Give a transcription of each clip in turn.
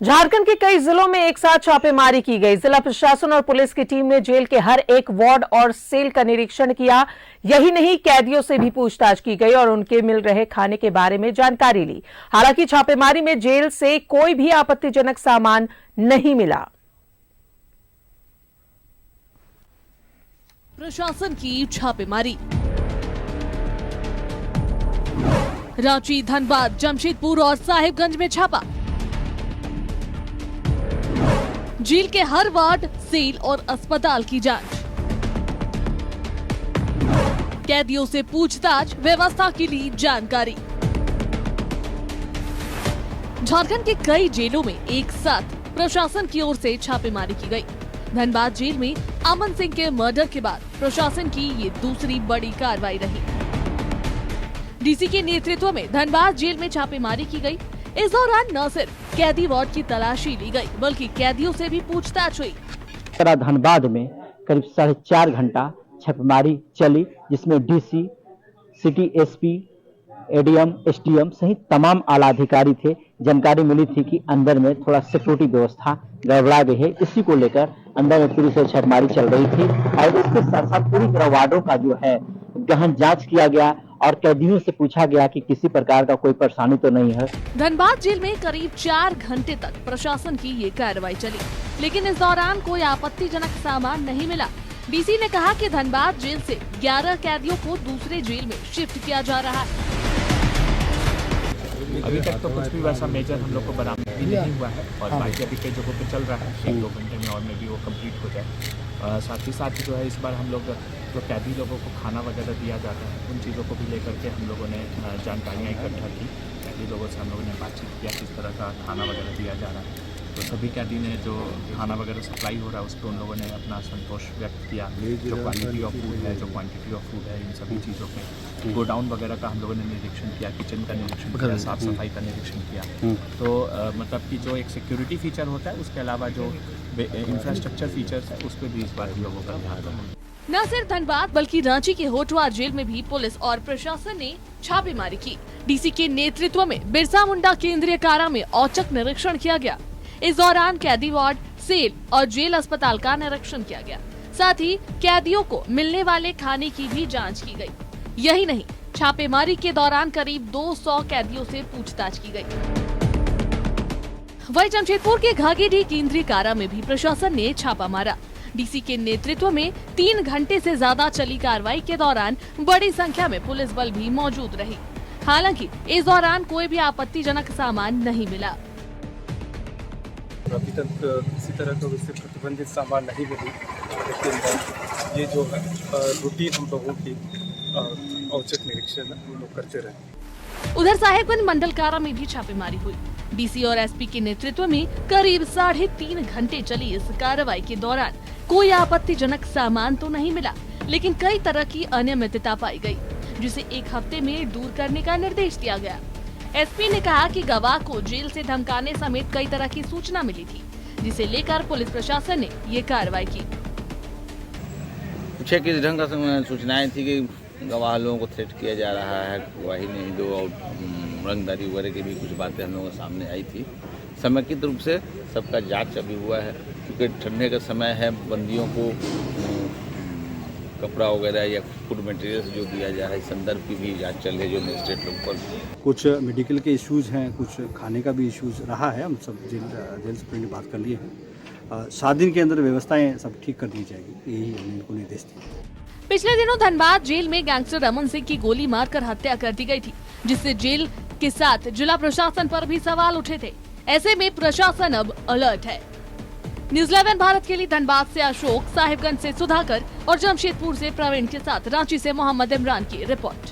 झारखंड के कई जिलों में एक साथ छापेमारी की गई। जिला प्रशासन और पुलिस की टीम ने जेल के हर एक वार्ड और सेल का निरीक्षण किया। यही नहीं, कैदियों से भी पूछताछ की गई और उनके मिल रहे खाने के बारे में जानकारी ली। हालांकि छापेमारी में जेल से कोई भी आपत्तिजनक सामान नहीं मिला। प्रशासन की छापेमारी। रांची, धनबाद, जमशेदपुर और साहिबगंज में छापा। जेल के हर वार्ड, सेल और अस्पताल की जांच। कैदियों से पूछताछ, व्यवस्था की ली जानकारी। झारखंड के कई जेलों में एक साथ प्रशासन की ओर से छापेमारी की गई। धनबाद जेल में अमन सिंह के मर्डर के बाद प्रशासन की ये दूसरी बड़ी कार्रवाई रही। डीसी के नेतृत्व में धनबाद जेल में छापेमारी की गई। इस दौरान न सिर्फ कैदी वार्ड की तलाशी ली गई, बल्कि कैदियों से भी पूछताछ हुई। धनबाद में करीब 4.5 घंटा छापेमारी चली, जिसमें DC, city SP, ADM, SDM सहित तमाम आला अधिकारी थे। जानकारी मिली थी कि अंदर में थोड़ा सिक्योरिटी व्यवस्था गड़बड़ा गई है। इसी को लेकर अंदर में पूरी से छापेमारी चल रही थी और इसके साथ साथ पूरी तरह वार्डों का जो है गहन जांच किया गया और कैदियों से पूछा गया कि किसी प्रकार का कोई परेशानी तो नहीं है। धनबाद जेल में करीब 4 घंटे तक प्रशासन की ये कार्रवाई चली, लेकिन इस दौरान कोई आपत्तिजनक सामान नहीं मिला। डीसी ने कहा कि धनबाद जेल से 11 कैदियों को दूसरे जेल में शिफ्ट किया जा रहा है। अभी तक तो कुछ भी वैसा मेजर हम लोग को बरामद भी नहीं हुआ है और बाकी अभी कई जगहों पे चल रहा है। 1-2 घंटे में और में भी वो कंप्लीट हो जाए। साथ ही साथ जो है इस बार हम लोग जो कैदी लोगों को खाना वगैरह दिया जाता है, उन चीज़ों को भी लेकर के हम लोगों ने जानकारियाँ इकट्ठा की। कैदी लोगों से हम लोगों ने बातचीत किया किस तरह का खाना वगैरह दिया जा रहा है। तो सभी कैदी ने जो खाना वगैरह सप्लाई हो रहा है उस पर उन लोगों ने अपना संतोष व्यक्त किया। जो क्वालिटी ऑफ फूड है, जो क्वांटिटी ऑफ फूड है, इन सभी चीज़ों पे गोडाउन वगैरह का हम लोगों ने निरीक्षण किया, किचन का निरीक्षण किया, साफ सफाई का निरीक्षण किया। तो मतलब कि जो एक सिक्योरिटी फीचर होता है, उसके अलावा जो इंफ्रास्ट्रक्चर फीचर्स है, उस पर भी इस बार हम लोगों का ध्यान रखा। न सिर्फ धनबाद बल्कि रांची के होटवार जेल में भी पुलिस और प्रशासन ने छापेमारी की। डीसी के नेतृत्व में बिरसा मुंडा केंद्रीय कारा में औचक निरीक्षण किया गया। इस दौरान कैदी वार्ड, सेल और जेल अस्पताल का निरीक्षण किया गया। साथ ही कैदियों को मिलने वाले खाने की भी जांच की गई। यही नहीं, छापेमारी के दौरान करीब 200 कैदियों से पूछताछ की गई। वहीं जमशेदपुर के घाघीडीह केंद्रीय कारा में भी प्रशासन ने छापा मारा। डीसी के नेतृत्व में 3 घंटे से ज्यादा चली कार्रवाई के दौरान बड़ी संख्या में पुलिस बल भी मौजूद रही। हालांकि इस दौरान कोई भी आपत्तिजनक सामान नहीं मिला। अभी तक किसी तरह का उससे प्रतिबंधित सामान नहीं मिली, लेकिन ये जो है रूटीन हम लोगों की औचक निरीक्षण हम लोग करते रहे। उधर साहिबगंज मंडल कारा में भी छापेमारी हुई। डीसी और एसपी के नेतृत्व में करीब 3.5 घंटे चली इस कार्रवाई के दौरान कोई आपत्तिजनक सामान तो नहीं मिला, लेकिन कई तरह की अनियमितता पाई गई, जिसे 1 हफ्ते में दूर करने का निर्देश दिया गया। एसपी ने कहा कि गवाह को जेल से धमकाने समेत कई तरह की सूचना मिली थी, जिसे लेकर पुलिस प्रशासन ने ये कार्रवाई की। कुछ किस ढंग का सूचनाएं थी कि गवाह लोगों को थ्रेट किया जा रहा है, वही नहीं दो और रंगदारी वगैरह की भी कुछ बातें हम लोगों के सामने आई थी। समेकित रूप से सबका जांच अभी हुआ है, क्योंकि ठंडे का समय है, बंदियों को कपड़ा वगैरह या फूड मटेरियल्स जो दिया जा रहा है, संदर्भ की भी जांच चल रही है। जो मजिस्ट्रेट लोग पर कुछ मेडिकल के इश्यूज हैं, कुछ खाने का भी इश्यूज रहा है। हम सब जेल से पहले बात कर लिए हैं। 7 दिन के अंदर व्यवस्थाएं सब ठीक कर दी जाएगी, यही हमने इनको निर्देश दिया। पिछले दिनों धनबाद जेल में गैंगस्टर अमन सिंह की गोली मारकर हत्या कर दी गई थी, जिससे जेल के साथ जिला प्रशासन पर भी सवाल उठे थे। ऐसे में प्रशासन अब अलर्ट है। न्यूज़ 11 भारत के लिए धनबाद से अशोक, साहिबगंज से सुधाकर और जमशेदपुर से प्रवीण के साथ रांची से मोहम्मद इमरान की रिपोर्ट।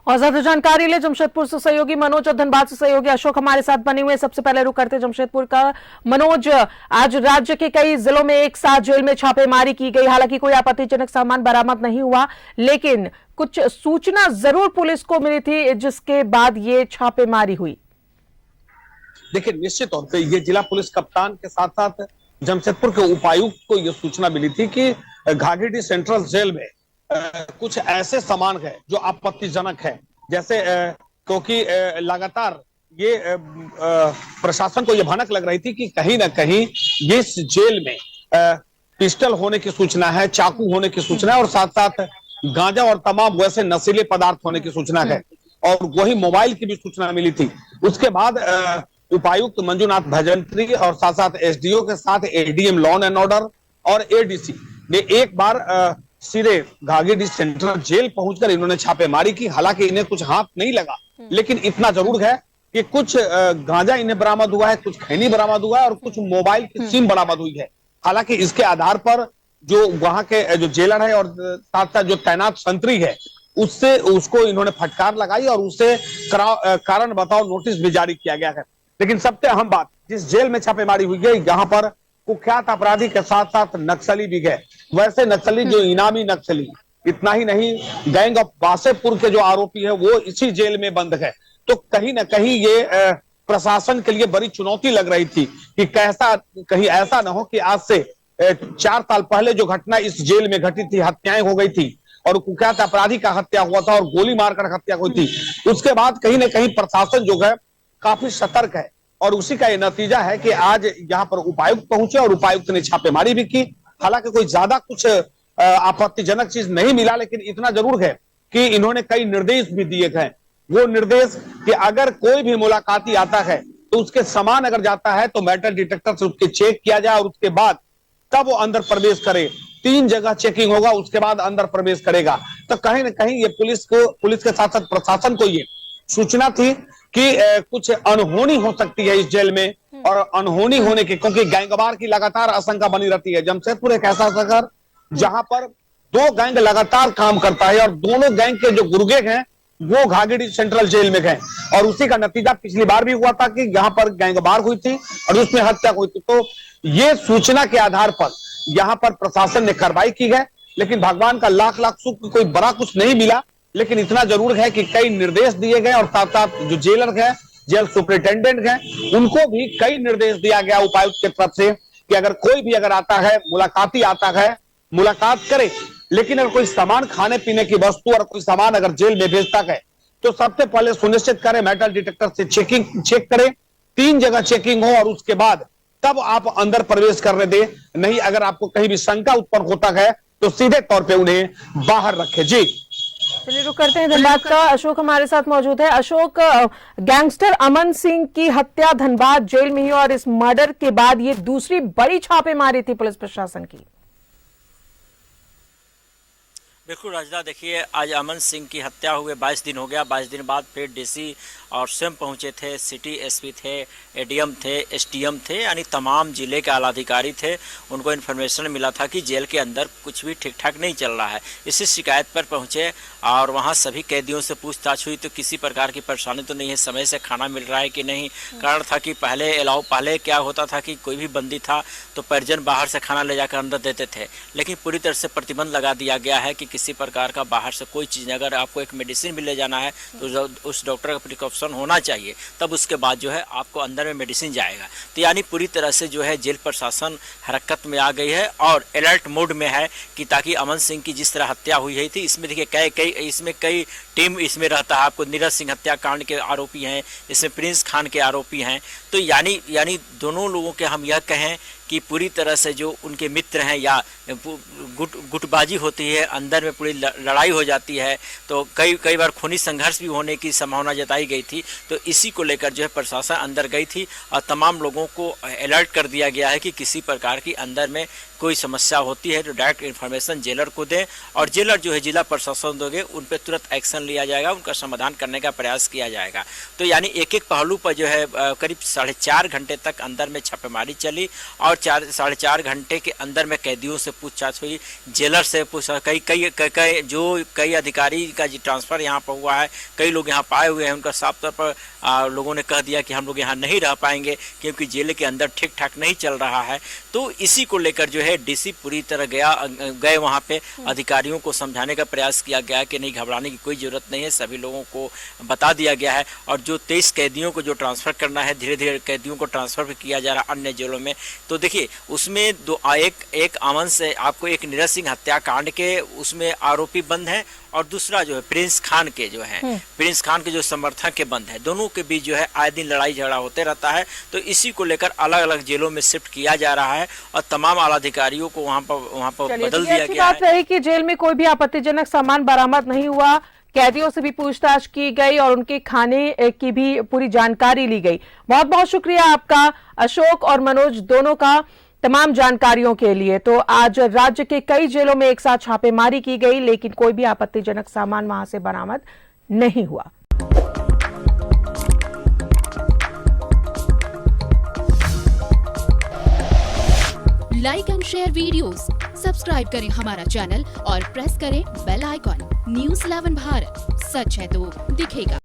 और ज्यादा जानकारी ले जमशेदपुर से सहयोगी मनोज और धनबाद से सहयोगी अशोक हमारे साथ बने हुए। सबसे पहले रुक करते जमशेदपुर का। मनोज, आज राज्य के कई जिलों में एक साथ जेल में छापेमारी की गई। हालांकि कोई आपत्तिजनक सामान बरामद नहीं हुआ, लेकिन कुछ सूचना जरूर पुलिस को मिली थी, जिसके बाद ये छापेमारी हुई। देखिए, निश्चित तौर पे ये जिला पुलिस कप्तान के साथ साथ जमशेदपुर के उपायुक्त को यह सूचना मिली थी कि घाघीडीह सेंट्रल जेल में कुछ ऐसे सामान है जो आपत्तिजनक है, जैसे क्योंकि लगातार ये प्रशासन को ये भनक लग रही थी कि कहीं ना कहीं इस जेल में पिस्टल होने की सूचना है, चाकू होने की सूचना है और साथ साथ गांजा और तमाम वैसे नशीले पदार्थ होने की सूचना है और वही मोबाइल की भी सूचना मिली थी। उसके बाद उपायुक्त मंजुनाथ भजंत्री और साथ साथ एसडीओ के साथ एडीएम लॉ एंड ऑर्डर और एडीसी ने एक बार सीधे घाघीडीह सेंट्रल जेल पहुंचकर इन्होंने छापेमारी की। हालांकि इन्हें कुछ हाथ नहीं लगा, लेकिन इतना जरूर है कि कुछ गांजा इन्हें बरामद हुआ है, कुछ खैनी बरामद हुआ है और कुछ मोबाइल की सिम बरामद हुई है। हालांकि इसके आधार पर जो वहां के जो जेलर है और साथ साथ जो तैनात संतरी है उससे उसको इन्होंने फटकार लगाई और उसे कारण बताओ नोटिस भी जारी किया गया है। लेकिन सबसे अहम बात, जिस जेल में छापेमारी हुई है यहाँ पर कुख्यात अपराधी के साथ साथ नक्सली भी गए। वैसे नक्सली जो इनामी नक्सली, इतना ही नहीं गैंग ऑफ वासेपुर के जो आरोपी है वो इसी जेल में बंद है। तो कहीं ना कहीं ये प्रशासन के लिए बड़ी चुनौती लग रही थी कि कैसा कहीं ऐसा ना हो कि आज से 4 साल पहले जो घटना इस जेल में घटी थी, हत्याएं हो गई थी और कुख्यात अपराधी का हत्या हुआ था और गोली मारकर हत्या हुई थी, उसके बाद कहीं ना कहीं प्रशासन जो है काफी सतर्क है और उसी का ये नतीजा है कि आज यहाँ पर उपायुक्त पहुंचे और उपायुक्त ने छापेमारी भी की। हालांकि कोई ज्यादा कुछ आपत्तिजनक चीज नहीं मिला, लेकिन इतना जरूर है कि इन्होंने कई निर्देश भी दिए गए। वो निर्देश कि अगर कोई भी मुलाकाती आता है तो उसके सामान अगर जाता है तो मेटल डिटेक्टर से उसके चेक किया जाए और उसके बाद तब वो अंदर प्रवेश करे। 3 जगह चेकिंग होगा, उसके बाद अंदर प्रवेश करेगा। तो कहीं ना कहीं ये पुलिस के साथ साथ प्रशासन को ये सूचना थी कि कुछ अनहोनी हो सकती है इस जेल में और अनहोनी होने की, क्योंकि गैंगवार की लगातार आशंका बनी रहती है। जमशेदपुर एक ऐसा शहर जहां पर 2 गैंग लगातार काम करता है और दोनों गैंग के जो गुर्गे हैं वो घाघीडीह सेंट्रल जेल में गए और उसी का नतीजा पिछली बार भी हुआ था कि यहाँ पर गैंगवार हुई थी और उसमें हत्या हुई थी। तो ये सूचना के आधार पर यहाँ पर प्रशासन ने कार्रवाई की है, लेकिन भगवान का लाख लाख शुक्र कोई बड़ा कुछ नहीं मिला। लेकिन इतना जरूर है कि कई निर्देश दिए गए और साथ साथ जो जेलर है, जेल सुपरिटेंडेंट है, उनको भी कई निर्देश दिया गया उपायुक्त की तरफ से कि अगर कोई भी अगर आता है, मुलाकाती आता है, मुलाकात करे, लेकिन अगर कोई सामान खाने पीने की वस्तु और कोई सामान अगर जेल में भेजता है तो सबसे पहले सुनिश्चित करें मेटल डिटेक्टर से चेक करें, 3 जगह चेकिंग हो और उसके बाद तब आप अंदर प्रवेश करने दें। नहीं अगर आपको कहीं भी शंका उत्पन्न होता है तो सीधे तौर पे उन्हें बाहर रखें। जी चलिए रुक करते हैं धनबाद का। अशोक हमारे साथ मौजूद है। अशोक, गैंगस्टर अमन सिंह की हत्या धनबाद जेल में हुई और इस मर्डर के बाद ये दूसरी बड़ी छापेमारी थी पुलिस प्रशासन की। बिल्कुल राजदा, देखिए आज अमन सिंह की हत्या हुए 22 दिन हो गया। 22 दिन बाद फिर डीसी और स्वयं पहुंचे थे, सिटी एसपी थे, एडीएम थे, एसडीएम थे, यानी तमाम जिले के आलाधिकारी थे। उनको इन्फॉर्मेशन मिला था कि जेल के अंदर कुछ भी ठीक ठाक नहीं चल रहा है। इसी शिकायत पर पहुंचे और वहां सभी कैदियों से पूछताछ हुई तो किसी प्रकार की परेशानी तो नहीं है, समय से खाना मिल रहा है कि नहीं। कारण था कि पहले क्या होता था कि कोई भी बंदी था तो परिजन बाहर से खाना ले जाकर अंदर देते थे, लेकिन पूरी तरह से प्रतिबंध लगा दिया गया है कि किसी प्रकार का बाहर से कोई चीज़, अगर आपको एक मेडिसिन भी ले जाना है तो उस डॉक्टर का प्रिकॉशन होना चाहिए, तब उसके बाद जो है आपको अंदर में मेडिसिन जाएगा। तो यानी पूरी तरह से जो है जेल प्रशासन हरकत में आ गई है और अलर्ट मोड में है कि ताकि अमन सिंह की जिस तरह हत्या हुई थी, इसमें देखिए इसमें कई टीम इसमें रहता है। आपको नीरज सिंह हत्याकांड के आरोपी हैं, इसमें प्रिंस खान के आरोपी हैं। तो यानी दोनों लोगों के हम यह कहें कि पूरी तरह से जो उनके मित्र हैं या गुटबाजी होती है, अंदर में पूरी लड़ाई हो जाती है, तो कई बार खूनी संघर्ष भी होने की संभावना जताई गई थी। तो इसी को लेकर जो है प्रशासन अंदर गई थी और तमाम लोगों को अलर्ट कर दिया गया है कि किसी प्रकार की अंदर में कोई समस्या होती है तो डायरेक्ट इन्फॉर्मेशन जेलर को दें और जेलर जो है जिला प्रशासन दोगे उन पर तुरंत एक्शन लिया जाएगा, उनका समाधान करने का प्रयास किया जाएगा। तो यानी एक एक पहलू पर जो है करीब 4.5 घंटे तक अंदर में छापेमारी चली और 4.5 घंटे के अंदर में कैदियों से पूछताछ हुई, जेलर से पूछा, कई अधिकारी का ट्रांसफ़र यहाँ पर हुआ है, कई लोग यहाँ पाए हुए हैं, उनका साफ तौर पर लोगों ने कह दिया कि हम लोग यहाँ नहीं रह पाएंगे क्योंकि जेल के अंदर ठीक ठाक नहीं चल रहा है। तो इसी को लेकर जो है है डीसी पूरी तरह गए वहां पे, अधिकारियों को समझाने का प्रयास किया गया कि नहीं घबराने की कोई जरूरत नहीं है, सभी लोगों को बता दिया गया है। और जो 23 कैदियों को जो ट्रांसफर करना है, धीरे धीरे कैदियों को ट्रांसफर भी किया जा रहा है अन्य जेलों में। तो देखिए उसमें एक अमन से आपको एक नीरज सिंह हत्याकांड के उसमें आरोपी बंद है, और दूसरा जो है प्रिंस खान के जो है प्रिंस खान के जो समर्थक के बंद है, दोनों के बीच जो है आए दिन लड़ाई झगड़ा होते रहता है। तो इसी को लेकर अलग अलग जेलों में शिफ्ट किया जा रहा है और तमाम आला अधिकारियों को वहां पर बदल दिया गया है। बात रही कि जेल में कोई भी आपत्तिजनक सामान बरामद नहीं हुआ, कैदियों से भी पूछताछ की गई और उनके खाने की भी पूरी जानकारी ली गई। बहुत बहुत शुक्रिया आपका अशोक और मनोज दोनों का तमाम जानकारियों के लिए। तो आज राज्य के कई जेलों में एक साथ छापेमारी की गई, लेकिन कोई भी आपत्तिजनक सामान वहां से बरामद नहीं हुआ। Like and share videos, subscribe करें हमारा चैनल और प्रेस करें बेल आइकॉन। न्यूज़ 11 भारत, सच है तो दिखेगा।